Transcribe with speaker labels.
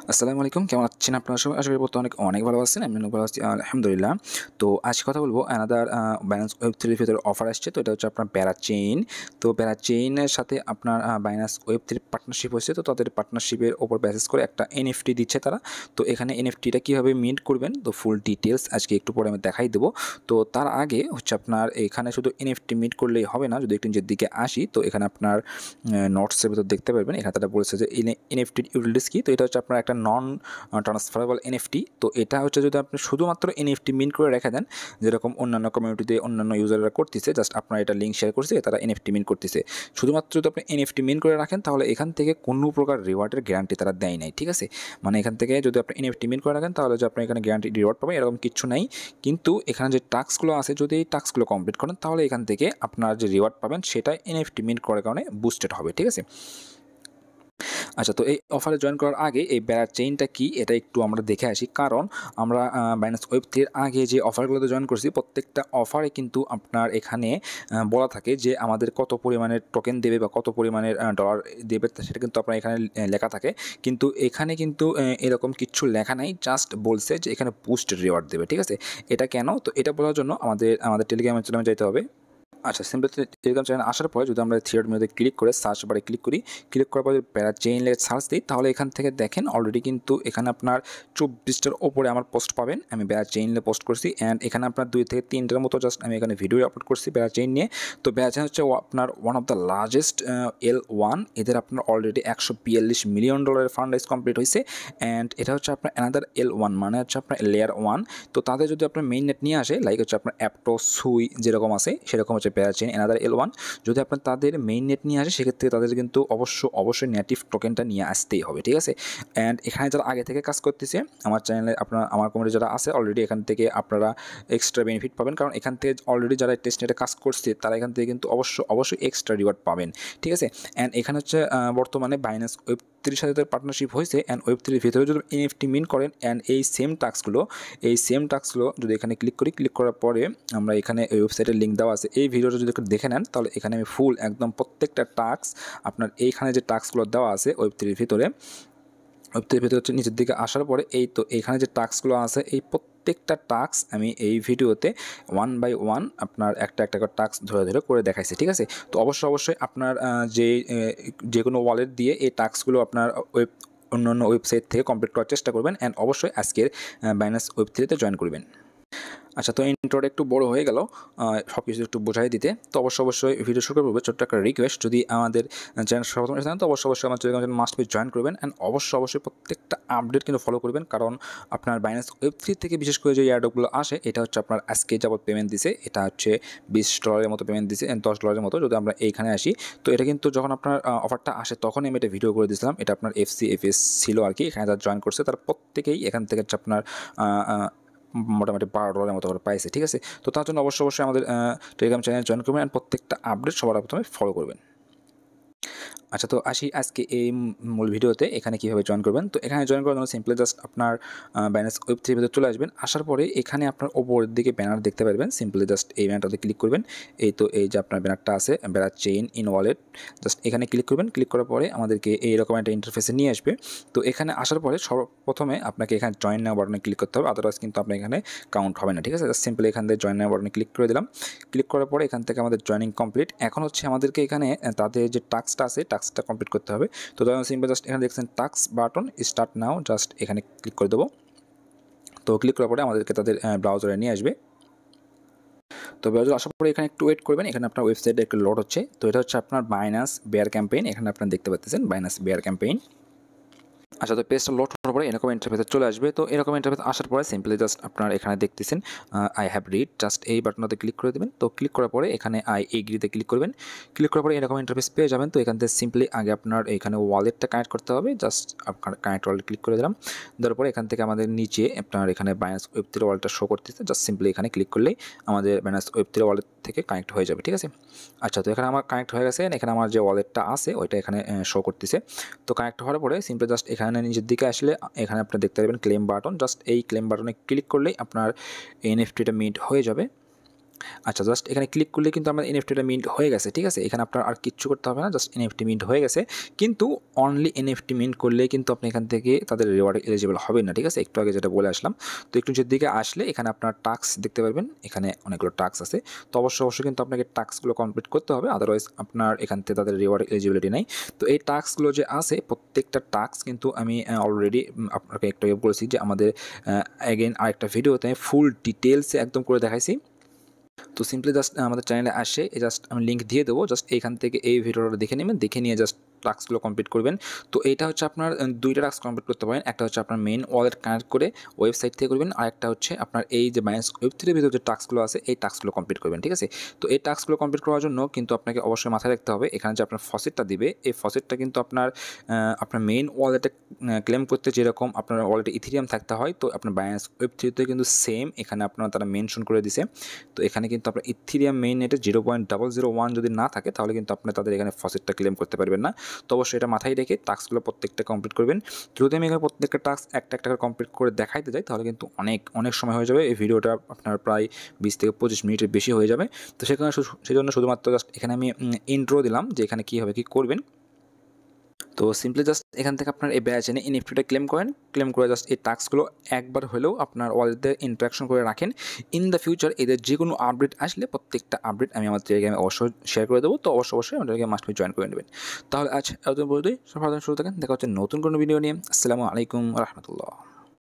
Speaker 1: আসসালামু আলাইকুম, কেমন আছেন আপনারা সবাই? আশা করি বলতে অনেক ভালো আছেন। আমি অনেক ভালো আছি আলহামদুলিল্লাহ। তো আজকে কথা বলবো অ্যানাদার Binance Web3 এর ভিতরে অফার আসছে। তো এটা হচ্ছে আপনার প্যারাচেইন। তো প্যারাচেইনের সাথে আপনার Binance Web3 পার্টনারশিপ হয়েছে। তো তাদের পার্টনারশিপের উপর বেসিস করে একটা এনএফটি দিচ্ছে তারা। তো এখানে এনএফটিটা কীভাবে মিন্ট করবেন, তো ফুল ডিটেইলস আজকে একটু পরে আমি দেখাই দেবো। তো তার আগে হচ্ছে আপনার এখানে শুধু এনএফটি মিন্ট করলেই হবে না। যদি একটু নিচের দিকে আসি, তো এখানে আপনার নোটসের ভিতর দেখতে পারবেন। এখানে তারা বলেছে যে এনএফটির ইউটিলিটিস কি। তো এটা হচ্ছে আপনার একটা নন ট্রান্সফারেবল এনএফটি। তো এটা হচ্ছে যদি আপনি শুধুমাত্র এনএফটি মিন্ট করে রেখে দেন, যেরকম অন্যান্য কমিউনিটিতে অন্যান্য ইউজাররা করতেছে, জাস্ট আপনার এটা লিঙ্ক শেয়ার করছে, তারা এনএফটি মিন্ট করতেছে। শুধুমাত্র যদি আপনি এনএফটি মিন্ট করে রাখেন, তাহলে এখান থেকে কোনো প্রকার রিওয়ার্ডের গ্যারান্টি তারা দেয় নাই, ঠিক আছে? মানে এখান থেকে যদি আপনি এনএফটি মিন্ট করে রাখেন, তাহলে যে আপনি এখানে গ্যারান্টি রিওয়ার্ড পাবেন এরকম কিছু নাই। কিন্তু এখানে যে টাস্কগুলো আছে, যদি এই টাস্কগুলো কমপ্লিট করেন, তাহলে এখান থেকে আপনার যে রিওয়ার্ড পাবেন সেটা এনএফটি মিন্ট করার কারণে বুস্টেড হবে, ঠিক আছে? আচ্ছা, তো এই অফারে জয়েন করার আগে এই বেড়ার চেইনটা কি এটা একটু আমরা দেখে আসি। কারণ আমরা Binance Web3 এর আগে যে অফারগুলোতে জয়েন করছি, প্রত্যেকটা অফারে কিন্তু আপনার এখানে বলা থাকে যে আমাদের কত পরিমাণের টোকেন দেবে বা কত পরিমাণের ডলার দেবে, সেটা কিন্তু আপনার এখানে লেখা থাকে। কিন্তু এখানে কিন্তু এরকম কিচ্ছু লেখা নাই, জাস্ট বলছে যে এখানে বুস্টেড রিওয়ার্ড দেবে, ঠিক আছে? এটা কেন? তো এটা বলার জন্য আমাদের টেলিগ্রামের চ্যানেলে যেতে হবে। আচ্ছা, সিম্পলি টেলিগ্রাম চ্যানেল আসার পরে যদি আমরা থ্রি ডট মেনুতে ক্লিক করে সার্চ বারে ক্লিক করি, ক্লিক করার পরে প্যারাচেইন লিখে সার্চ দিই, তাহলে এখান থেকে দেখেন অলরেডি কিন্তু এখানে আপনার 24টার ওপরে আমার পোস্ট পাবেন। আমি প্যারাচেইন নিয়ে পোস্ট করছি, অ্যান্ড এখানে আপনার 2 থেকে 3টার মতো জাস্ট আমি এখানে ভিডিও আপলোড করছি প্যারাচেইন নিয়ে। তো প্যারাচেইন হচ্ছে আপনার one of the largest L1। এদের আপনার already $142 million fund rise complete হয়েছে, অ্যান্ড এটা হচ্ছে আপনার অ্যানাদার L1, মানে হচ্ছে আপনার লেয়ার 1। তো তাদের যদি আপনার মেইন নেট নিয়ে আসে, লাইক হচ্ছে আপনার অ্যাপটো সুই যেরকম আছে সেরকম হচ্ছে প্যারাচেইন অ্যানাদার L1। যদি আপনার তাদের মেইন নেট নিয়ে আসে, সেক্ষেত্রে তাদের কিন্তু অবশ্যই নেটিভ টোকেনটা নিয়ে আসতেই হবে, ঠিক আছে? অ্যান্ড এখানে যারা আগে থেকে কাজ করতেছে আমার চ্যানেলে, আমার কমিউনিটি যারা আছে অলরেডি, এখান থেকে আপনারা এক্সট্রা বেনিফিট পাবেন। কারণ এখান থেকে অলরেডি যারা টেস্ট নেটে কাজ করছে, তারা এখান থেকে কিন্তু অবশ্যই এক্সট্রা রিওয়ার্ড পাবেন, ঠিক আছে? অ্যান্ড এখানে হচ্ছে বর্তমানে Binance Web3 সাথে পার্টনারশিপ হয়েছে, অ্যান্ড Web3 এর ভিতরে যদি এনএফটি মিন করেন, অ্যান্ড এই সেম টাস্কগুলো যদি এখানে ক্লিক করার পরে আমরা এখানে এই ওয়েবসাইটের লিঙ্ক দেওয়া আছে, এই ভিডিওটা যদি দেখে নেন, তাহলে এখানে আমি ফুল একদম প্রত্যেকটা টাস্ক আপনার এইখানে যে টাস্কগুলো দেওয়া আছে ওয়েব3 ভিতরে হচ্ছে নিচের দিকে আসার পরে এই তো এইখানে যে টাস্কগুলো আছে, এই প্রত্যেকটা টাস্ক আমি এই ভিডিওতে 1 বাই 1 আপনার একটা করে টাস্ক ধরে করে দেখাইছি, ঠিক আছে? তো অবশ্যই আপনার যে কোনো ওয়ালেট দিয়ে এই টাস্কগুলো আপনার অন্যান্য ওয়েবসাইট থেকে কমপ্লিট করার চেষ্টা করবেন, অ্যান্ড অবশ্যই আজকের Binance Web3 জয়েন করবেন। আচ্ছা, তো ইন্ট্রোটা একটু বড় হয়ে গেল সব কিছু একটু বোঝাই দিতে। তো অবশ্যই ভিডিও শুরু করবো ছোট্ট একটা রিকোয়েস্ট, যদি আমাদের চ্যানেল সর্বপ্রথম এসেছেন, তো অবশ্যই আমার Telegram channel must be join করবেন, অ্যান্ড অবশ্যই প্রত্যেকটা আপডেট কিন্তু ফলো করবেন। কারণ আপনার Binance Web3 থেকে বিশেষ করে যে এয়ারড্রপগুলো আসে, এটা হচ্ছে আপনার আজকে যাবত পেমেন্ট দিছে, এটা হচ্ছে $20 মতো পেমেন্ট দিছে, $10 মতো। যদি আমরা এইখানে আসি, তো এটা কিন্তু যখন আপনার অফারটা আসে তখনই আমি এটা ভিডিও করে দিয়েছিলাম। এটা আপনার FCFS ছিল আর কি। এখানে যারা জয়েন করছে তারা প্রত্যেকেই এখান থেকে হচ্ছে আপনার মোটামুটি $12 মতো করে পাইছে, ঠিক আছে? তো তার জন্য অবশ্যই আমাদের টেলিগ্রাম চ্যানেল জয়েন করবেন, অ্যান্ড প্রত্যেকটা আপডেট সবার প্রথমে ফলো করবেন। আচ্ছা, তো আসি আজকে এই মূল ভিডিওতে এখানে কীভাবে জয়েন করবেন। তো এখানে জয়েন করার জন্য সিম্পলি জাস্ট আপনার Binance Web3 ভিতরে চলে আসবেন। আসার পরে এখানে আপনার ওপরের দিকে ব্যানার দেখতে পারবেন, সিম্পলি জাস্ট এই ব্যানারটাতে ক্লিক করবেন। এই তো এই যে আপনার ব্যানারটা আছে, চেইন ইন ওয়ালেট, জাস্ট এখানে ক্লিক করবেন। ক্লিক করার পরে আমাদেরকে এইরকম একটা ইন্টারফেসে নিয়ে আসবে। তো এখানে আসার পরে সর্বপ্রথমে আপনাকে এখানে জয়েন নাও বাটনে ক্লিক করতে হবে, আদারওয়াইজ কিন্তু আপনার এখানে কাউন্ট হবে না, ঠিক আছে? জাস্ট সিম্পলি এখান থেকে জয়েন নাও বাটনে ক্লিক করে দিলাম। ক্লিক করার পরে এখান থেকে আমাদের জয়েনিং কমপ্লিট। এখন হচ্ছে আমাদেরকে এখানে তাদের যে টাস্কটা আছে, টাস্কটা কমপ্লিট করতে হবে। তো তখন সিম্পল জাস্ট এখানে দেখছেন task button, start now, just এখানে ক্লিক করে দেবো। তো ক্লিক করার পরে আমাদেরকে তাদের ব্রাউজারে নিয়ে আসবে। তো ব্রাউজার আসার পরে এখানে একটু ওয়েট করবেন, এখানে আপনার ওয়েবসাইটে একটু লোড হচ্ছে। তো এটা হচ্ছে আপনার Binance Bear Campaign, এখানে আপনারা দেখতে পাচ্ছেন Binance Bear Campaign। আচ্ছা, তো পেজটা লোড হওয়ার পরে এরকম ইন্টারফেসে চলে আসবে। তো এরকম ইন্টারফেস আসার পরে সিম্পলি জাস্ট আপনার এখানে দেখতেছেন আই হ্যাভ রিড, জাস্ট এই বাটনটাতে ক্লিক করে দেবেন। তো ক্লিক করার পরে এখানে আই এগ্রিতে ক্লিক করবেন। ক্লিক করার পরে এরকম ইন্টারফেস পেয়ে যাবেন। তো এখান থেকে সিম্পলি আগে আপনার এখানে ওয়ালেটটা কানেক্ট করতে হবে, জাস্ট আপনার কানেক্ট ওয়ালেট ক্লিক করে দিলাম। দেওয়ার পরে এখান থেকে আমাদের নিচে আপনার এখানে Binance Web3 ওয়ালেটটা শো করতেছে, জাস্ট সিম্পলি এখানে ক্লিক করলেই আমাদের Binance Web3 ওয়ালেট থেকে কানেক্ট হয়ে যাবে, ঠিক আছে? আচ্ছা, তো এখানে আমার কানেক্ট হয়ে গেছে, এখানে আমার যে ওয়ালেটটা আছে ওইটা এখানে শো করতেছে। তো কানেক্ট হওয়ার পরে সিম্পলি জাস্ট এখানে নিচের দিকে আসলে এখানে আপনি দেখতে পারবেন ক্লেম বাটন, জাস্ট এই ক্লেম বাটনে ক্লিক করলেই আপনার এনএফটিটা মিন্ট হয়ে যাবে। আচ্ছা, জাস্ট এখানে ক্লিক করলে কিন্তু আমার এনএফটিটা মিন্ট হয়ে গেছে, ঠিক আছে? এখানে আপনার আর কিচ্ছু করতে হবে না, জাস্ট এনএফটি মিন্ট হয়ে গেছে। কিন্তু অনলি এনএফটি মিন্ট করলেই কিন্তু আপনি এখান থেকে তাদের রিওয়ার্ডে এলিজিবল হবেন না, ঠিক আছে? একটু আগে যেটা বলে আসলাম। তো একটু নিচের দিকে আসলে এখানে আপনার টাস্ক দেখতে পারবেন, এখানে অনেকগুলো টাস্ক আছে। তো অবশ্যই কিন্তু আপনাকে টাস্কগুলো কমপ্লিট করতে হবে, আদারওয়াইজ আপনার এখান থেকে তাদের রিওয়ার্ড এলিজিবিলিটি নাই। তো এই টাস্কগুলো যে আছে প্রত্যেকটা টাস্ক কিন্তু আমি অলরেডি আপনাকে একটু আগে বলেছি যে আমাদের অ্যাগেন আরেকটা ভিডিওতে ফুল ডিটেলসে একদম করে দেখাইছি। তো সিম্পলি জাস্ট আমাদের চ্যানেলে আসে জাস্ট আমি লিঙ্ক দিয়ে দেবো, জাস্ট এখান থেকে এই ভিডিওটা দেখে নেবেন, দেখে নিয়ে জাস্ট টাস্কগুলো কমপ্লিট করবেন। তো এইটা হচ্ছে আপনার দুইটা টাস্ক কমপ্লিট করতে পারেন, একটা হচ্ছে আপনার মেইন ওয়ালেট কানেক্ট করে ওয়েবসাইট থেকে করবেন, আর একটা হচ্ছে আপনার এই যে বাইন্যান্স ওয়েব3 ভিতরে যে টাস্কগুলো আছে এই টাস্কগুলো কমপ্লিট করবেন, ঠিক আছে? তো এই টাস্কগুলো কমপ্লিট করার জন্য কিন্তু আপনাকে অবশ্যই মাথায় রাখতে হবে এখানে যে আপনার ফসেটটা দিবে, এই ফসেটটা কিন্তু আপনার মেইন ওয়ালেটে ক্লেম করতে যেরকম আপনার ওয়ালেটে ইথিরিয়াম থাকতে হয়, তো আপনার বাইন্যান্স ওয়েব3তে কিন্তু সেম এখানে আপনার তারা মেনশন করে দিছে। তো এখানে কিন্তু আপনার ইথিরিয়াম মেইন নেটে 0.001 যদি না থাকে তাহলে কিন্তু আপনি তাদের এখানে ফসেটটা ক্লেম করতে পারবেন না। তো অবশ্যই এটা মাথায় রেখে টাস্কগুলো প্রত্যেকটা কমপ্লিট করবেন। যদি আমি এখানে প্রত্যেকটা টাস্ক একটা একটা করে কমপ্লিট করে দেখাইতে যাই তাহলে কিন্তু অনেক সময় হয়ে যাবে, এই ভিডিওটা আপনার প্রায় 20 থেকে 25 মিনিটের বেশি হয়ে যাবে। তো সেজন্য শুধুমাত্র জাস্ট এখানে আমি ইন্ট্রো দিলাম যে এখানে কীভাবে কী করবেন। তো সিম্পলি জাস্ট এখান থেকে আপনার এই ব্যাচ এনে এনএফটিটা ক্লেম করেন, ক্লেম করে জাস্ট এই টাস্কগুলো একবার হলেও আপনার ওয়ালেটে ইন্টারাকশন করে রাখেন। ইন দ্য ফিউচার এদের যে কোনো আপডেট আসলে প্রত্যেকটা আপডেট আমি আমার টেলিগ্রামে অবশ্যই শেয়ার করে দেবো। তো অবশ্যই আমাদের মাস্ট বি জয়েন করে নেবেন। তাহলে আজ এত বলতেই সব শুরু থাকেন, দেখা হচ্ছে নতুন কোনো ভিডিও নিয়ে। আসসালামু আলাইকুম রহমতুল্লাহ।